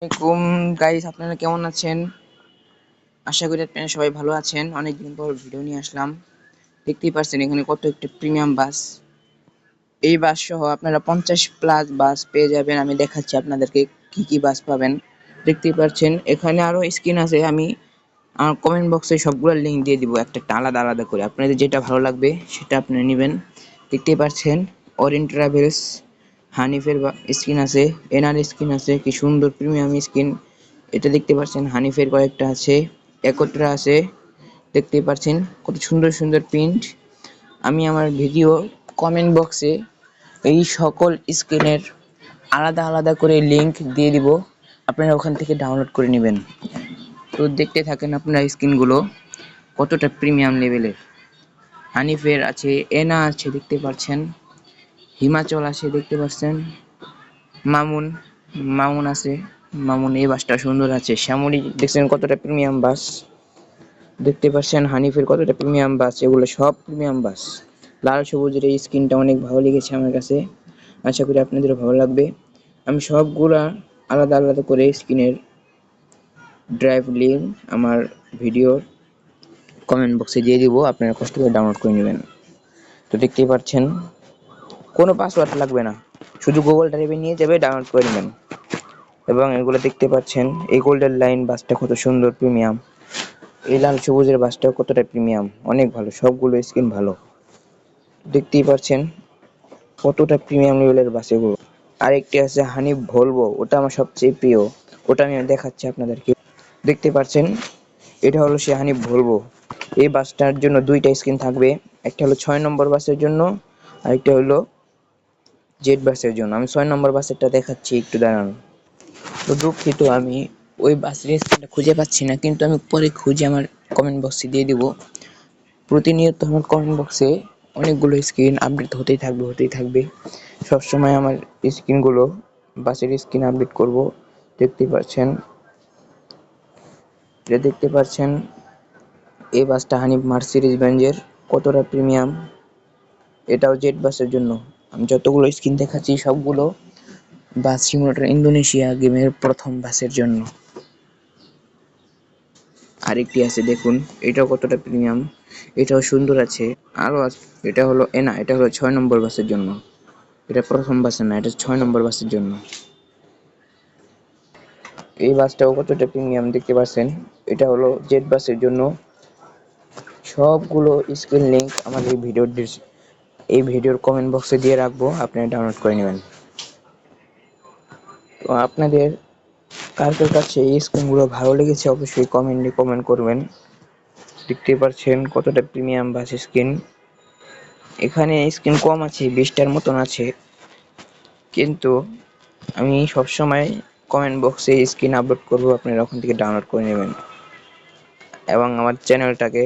আসসালামাইকুম গাইস, আপনারা কেমন আছেন? আশা করি আপনারা সবাই ভালো আছেন। অনেকদিন পর ভিডিও নিয়ে আসলাম। দেখতেই পাচ্ছেন এখানে কত একটা প্রিমিয়াম বাস। এই বাস সহ আপনারা 50+ বাস পেয়ে যাবেন। আমি দেখাচ্ছি আপনাদেরকে কি কি বাস পাবেন। দেখতেই পাচ্ছেন এখানে আরো স্ক্রিন আছে। আমি আমার কমেন্ট বক্সে সবগুলো লিংক দিয়ে দিব একটা একটা আলাদা আলাদা করে। আপনাদের যেটা ভালো লাগবে সেটা আপনারা নেবেন। দেখতেই পাচ্ছেন অরিয়েন্ট ট্রাভেলস, হানিফের স্কিন আছে, এনআর স্কিন আছে, কি সুন্দর প্রিমিয়াম স্কিন। এটা দেখতে পাচ্ছেন হানিফের কয়েকটা আছে, একত্রা আছে। দেখতেই পাচ্ছেন কত সুন্দর সুন্দর প্রিন্ট। আমি আমার ভিডিও কমেন্ট বক্সে এই সকল স্কিনের আলাদা আলাদা করে লিংক দিয়ে দিব, আপনারা ওখান থেকে ডাউনলোড করে নেবেন। তো দেখতে থাকেন আপনারা স্কিনগুলো কতটা প্রিমিয়াম লেভেলের। হানিফের আছে, এনা আছে দেখতে পাচ্ছেন, হিমাচল আছে দেখতে পাচ্ছেন, মামুন মামুন আছে। মামুন এই বাসটা সুন্দর আছে। শ্যামলী দেখছেন কতটা প্রিমিয়াম বাস। দেখতে পাচ্ছেন হানিফের কতটা প্রিমিয়াম বাস। এগুলো সব প্রিমিয়াম বাস। লাল সবুজের এই স্কিনটা অনেক ভালো লেগেছে আমার কাছে। আশা করি আপনাদেরও ভালো লাগবে। আমি সবগুলা আলাদা আলাদা করে স্ক্রিনের ড্রাইভ লিঙ্ক আমার ভিডিওর কমেন্ট বক্সে দিয়ে দিব, আপনারা কষ্ট করে ডাউনলোড করে নেবেন। তো দেখতেই পাচ্ছেন কোনো পাসওয়ার্ড লাগবে না, শুধু গুগল ড্রাইভে নিয়ে যাবে, ডাউনলোড করে নেবেন। এবং এগুলো দেখতে পাচ্ছেন এই গোল্ডেন লাইন বাসটা কত সুন্দর প্রিমিয়াম। এই লাল সবুজের বাসটাও কতটা প্রিমিয়াম, অনেক ভালো, সবগুলো স্কিন ভালো। দেখতেই পাচ্ছেন কতটা প্রিমিয়াম লেভেলের বাস এগুলো। আরেকটি আছে হানিফ ভলভো, ওটা আমার সবচেয়ে প্রিয়। ওটা আমি দেখাচ্ছি আপনাদেরকে। দেখতে পাচ্ছেন এটা হলো সে হানিফ ভলভো। এই বাসটার জন্য দুইটা স্ক্রিন থাকবে, একটা হলো 6 নম্বর বাসের জন্য, আরেকটা হলো জেড বাসের জন্য। আমি 6 নম্বর বাসেরটা দেখাচ্ছি, একটু দাঁড়ান। তো দুঃখিত আমি ওই বাসের স্ক্রিনটা খুঁজে পাচ্ছি না, কিন্তু আমি পরে খুঁজে আমার কমেন্ট বক্সে দিয়ে দিব। প্রতিনিয়ত আমার কমেন্ট বক্সে অনেকগুলো স্ক্রিন আপডেট হতেই থাকবে। সবসময় আমার স্ক্রিনগুলো, বাসের স্ক্রিন আপডেট করব। দেখতেই পাচ্ছেন, এটা দেখতে পাচ্ছেন এই বাসটা হানিফ মার্সিডিজ বেঞ্জের, কতটা প্রিমিয়াম। এটাও জেড বাসের জন্য। আমি যতগুলো স্ক্রিন দেখাচ্ছি সবগুলো বাস সিমুলেটর ইন্দোনেশিয়া গেমের প্রথম বাসের জন্য। আরেকটি আছে দেখুন, এটাও কতটা প্রিমিয়াম, এটাও সুন্দর আছে। আরো আছে, এটা হলো এনা, এটা হলো 6 নম্বর বাসের জন্য। এটা প্রথম বাসের না, এটা 6 নম্বর বাসের জন্য। এই বাসটাও কতটা প্রিমিয়াম দেখতে পাচ্ছেন, এটা হলো জেড বাসের জন্য। সবগুলো স্ক্রিন লিংক আমার এই ভিডিওর কমেন্ট বক্সে দিয়ে রাখবো, আপনারা ডাউনলোড করে নেবেন। তো আপনাদের কার কার কাছে এই স্ক্রিনগুলো ভালো লেগেছে অবশ্যই কমেন্ট করবেন। দেখতে পাচ্ছেন কতটা প্রিমিয়াম বাস স্ক্রিন। এখানে স্ক্রিন কম আছে, 20টার মতন আছে, কিন্তু আমি সবসময় কমেন্ট বক্সে স্ক্রিন আপলোড করব, আপনারা ওখান থেকে ডাউনলোড করে নেবেন এবং আমার চ্যানেলটাকে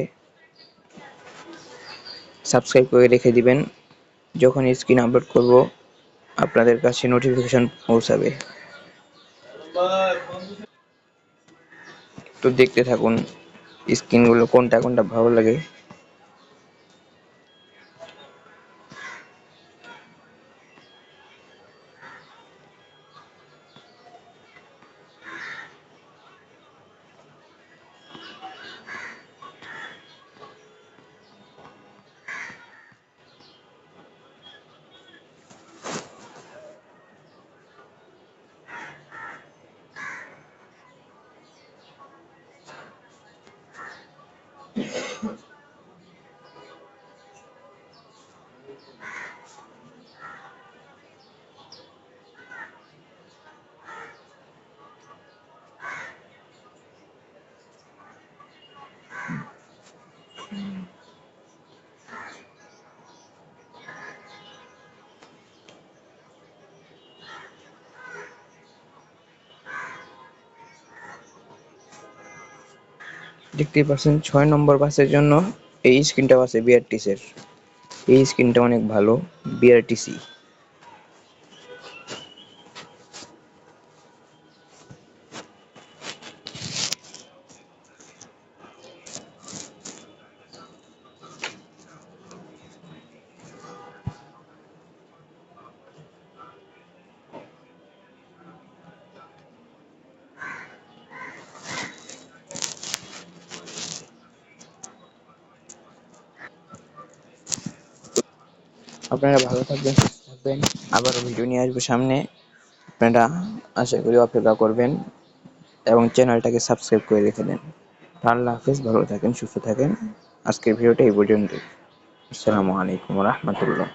সাবস্ক্রাইব করে রেখে দিবেন। যখন স্ক্রিন আপলোড করব আপনাদের কাছে নোটিফিকেশন পৌঁছাবে। তো দেখতে থাকুন স্ক্রিনগুলো কোনটা কোনটা ভালো লাগে। দেখতেই পাচ্ছেন 6 নম্বর বাসের জন্য এই স্ক্রিনটা আছে বিআরটিসি এর। এই স্ক্রিনটা অনেক ভালো, বিআরটিসি। আপনারা ভালো থাকবেন, সুস্থ থাকবেন। আবারও ভিডিও নিয়ে আসবো সামনে। আপনারা আশা করি অপেক্ষা করবেন এবং চ্যানেলটাকে সাবস্ক্রাইব করে রেখে দেন। আল্লাহ হাফেজ, ভালো থাকেন, সুস্থ থাকেন। আজকের ভিডিওটা এই পর্যন্তই। আসসালামু আলাইকুম ওয়া রাহমাতুল্লাহ।